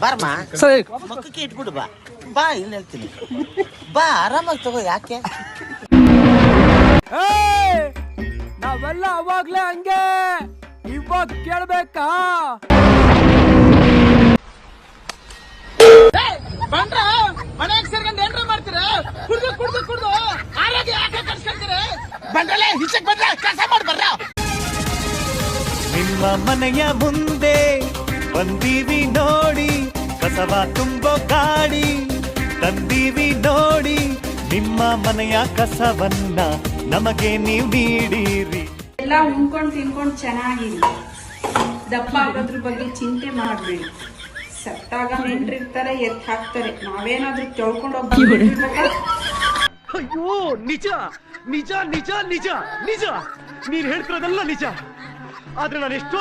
ಬಾರಮ್ಮ ಸರಿ ಮಕ್ಕಕ್ಕೆ ಇಟ್ಬಿಡು ಬಾ ಬಾ ಇಲ್ಲಿ ಹೇಳ್ತೀನಿ ಬಾ ಆರಾಮಾಗಿ ತಗೋ ಯಾಕೆ ನಾವೆಲ್ಲ ಅವಾಗ್ಲೇ ಹಂಗೆ ಇವಾಗ ಕೇಳ್ಬೇಕಾ ಬಂದ್ರ ಮನೆಗೆ ಸೇರ್ಕೊಂಡು ಏನ್ರ ಮಾಡ್ತೀರ ಕುಡ್ದು ಕುಡ್ದು ಕುಡ್ದು ಆರೋಗ್ಯ ಯಾಕೆ ಕಳ್ಸ್ಕೊಂತೀರ ಬಂದ್ರಲ್ಲೇ ಹಿಚ್ಚಕ್ ಬಂದ್ರ ಕೆಲಸ ಮಾಡಿ ಬರ್ರ ನಿಮ್ಮ ಮನೆಯ ಮುಂದೆ ಬಂದೀವಿ ನೋಡಿ ಕಸವ ತುಂಬೋ ಗಾಡಿ ತಂದೀವಿ ನೋಡಿ ನಿಮ್ಮ ಮನೆಯ ಕಸವನ್ನ ನಮಗೆ ನೀವು ನೀಡಿರಿ ಎಲ್ಲ ಉಣ್ಕೊಂಡು ತಿನ್ಕೊಂಡು ಚೆನ್ನಾಗಿರಿ ದಪ್ಪ ಆಗೋದ್ರ ಬಗ್ಗೆ ಚಿಂತೆ ಮಾಡಬೇಡಿ ಸತ್ತಾಗ ನೆಂಟ್ರಿರ್ತಾರೆ ಎತ್ ಹಾಕ್ತಾರೆ ನಾವೇನಾದ್ರೂ ತೊಳ್ಕೊಂಡು ಹೋಗಿ ಅಯ್ಯೋ ನಿಜ ನಿಜ ನಿಜ ನಿಜ ನಿಜ ನೀನ್ ಹೇಳ್ತಿರೋದೆಲ್ಲ ನಿಜ ಆದ್ರೆ ನಾನು ಎಷ್ಟೋ